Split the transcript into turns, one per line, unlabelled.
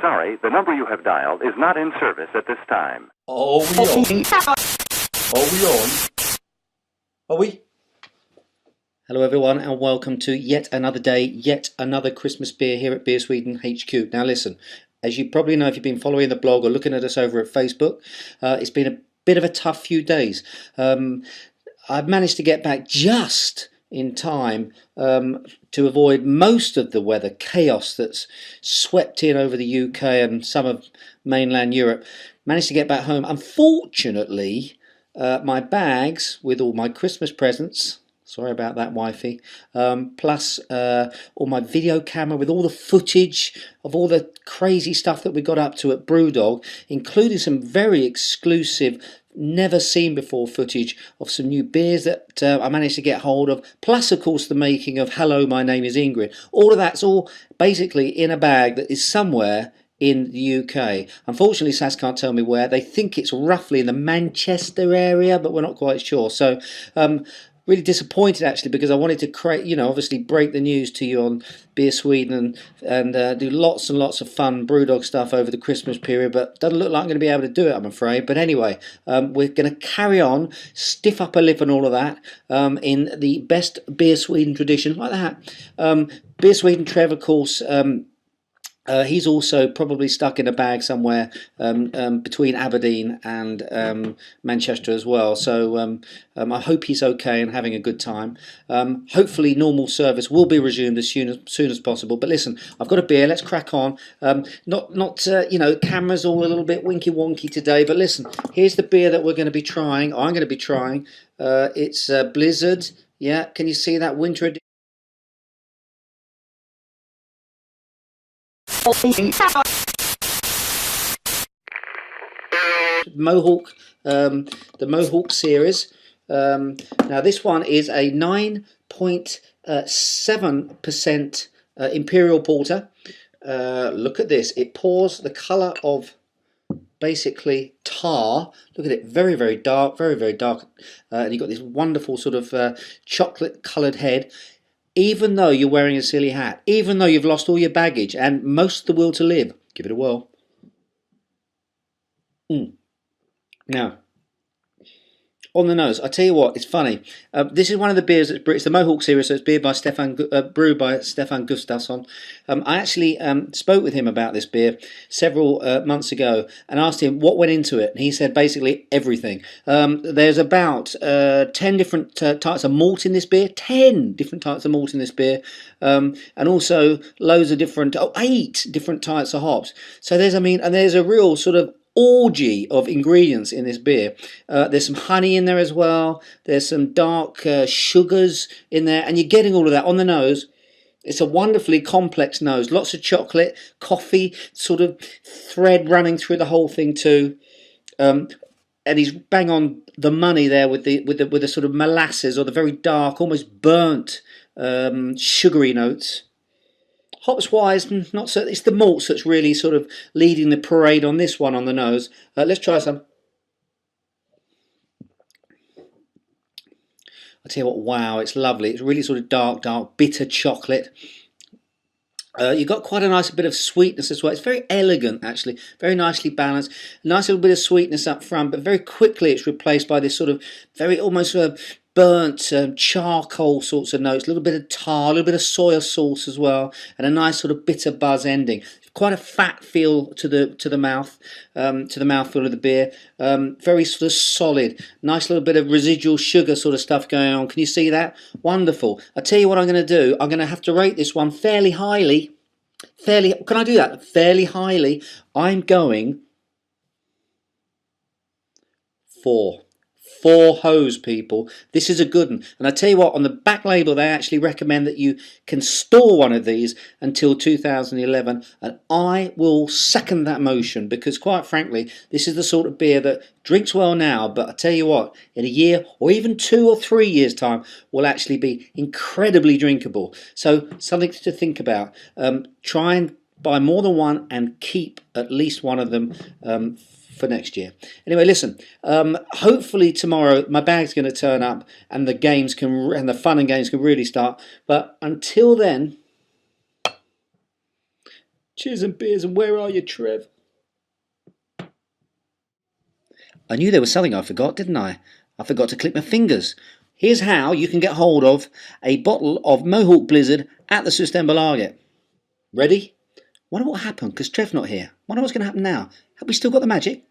sorry, the number you have dialed is not in service at this time.
Are we on? Are we on? Are we?
Hello everyone and welcome to yet another day, yet another Christmas beer here at Beer Sweden HQ. Now listen, as you probably know if you've been following the blog or looking at us over at Facebook, it's been a bit of a tough few days. I've managed to get back just in time to avoid most of the weather chaos that's swept in over the UK and some of mainland Europe. Managed to get back home. Unfortunately, my bags with all my Christmas presents, sorry about that, wifey, plus all my video camera with all the footage of all the crazy stuff that we got up to at Brewdog, including some very exclusive, never seen before footage of some new beers that I managed to get hold of, plus of course the making of Hello, My Name is Ingrid. All of that's all basically in a bag that is somewhere in the UK. Unfortunately, SAS can't tell me where. They think it's roughly in the Manchester area, but we're not quite sure. So really disappointed actually, because I wanted to create, obviously break the news to you on Beer Sweden and do lots and lots of fun Brewdog stuff over the Christmas period, but doesn't look like I'm going to be able to do it, I'm afraid. But anyway, we're going to carry on, stiff upper lip and all of that, in the best Beer Sweden tradition, like that. BeerSweden Trev, of course, he's also probably stuck in a bag somewhere between Aberdeen and Manchester as well. So I hope he's okay and having a good time. Hopefully normal service will be resumed as soon as possible. But listen, I've got a beer. Let's crack on. Not cameras all a little bit winky wonky today. But listen, here's the beer that we're going to be trying. I'm going to be trying. It's Blizzard. Yeah, can you see that winter edition? Mohawk, the Mohawk series. Now this one is a 9.7% Imperial Porter. Look at this, it pours the colour of basically tar. Look at it, very, very dark, very, very dark. And you've got this wonderful sort of chocolate coloured head. Even though you're wearing a silly hat, even though you've lost all your baggage and most of the will to live, give it a whirl. Now, on the nose, I tell you what, it's funny. This is one of the beers that's it's the Mohawk series, so it's brewed by Stefan Gustafsson. I actually spoke with him about this beer several months ago and asked him what went into it. And he said basically everything. There's about 10 different types of malt in this beer. 10 different types of malt in this beer. And also loads of different, 8 different types of hops. So there's a real sort of orgy of ingredients in this beer. There's some honey in there as well. There's some dark sugars in there, and you're getting all of that on the nose. It's a wonderfully complex nose. Lots of chocolate, coffee, sort of thread running through the whole thing too. And he's bang on the money there with the sort of molasses or the very dark, almost burnt, sugary notes. Hops wise, not so. It's the malts that's really sort of leading the parade on this one on the nose. Let's try some. I tell you what, wow, it's lovely. It's really sort of dark, bitter chocolate. You've got quite a nice bit of sweetness as well. It's very elegant, actually, very nicely balanced. Nice little bit of sweetness up front, but very quickly it's replaced by this sort of very almost burnt charcoal sorts of notes, a little bit of tar, a little bit of soy sauce as well, and a nice sort of bitter buzz ending. Quite a fat feel to the mouth, to the mouthfeel of the beer. Very sort of solid, nice little bit of residual sugar sort of stuff going on. Can you see that? Wonderful. I tell you what I'm going to do. I'm going to have to rate this one fairly highly. Can I do that? Fairly highly. I'm going 4. 4 hose, people. This is a good one. And I tell you what, on the back label they actually recommend that you can store one of these until 2011, and I will second that motion, because quite frankly this is the sort of beer that drinks well now, but I tell you what, in a year or even 2 or 3 years time will actually be incredibly drinkable. So something to think about. Try and buy more than one and keep at least one of them for next year. Anyway, listen, hopefully tomorrow my bag's going to turn up and the games and the fun and games can really start. But until then, Cheers and beers, and where are you, Trev? I knew there was something I forgot, didn't I? I forgot to click my fingers. Here's how you can get hold of a bottle of Mohawk Blizzard at the Systembolaget. Ready? Wonder what happened, because Trev's not here. Wonder what's going to happen now. Have we still got the magic?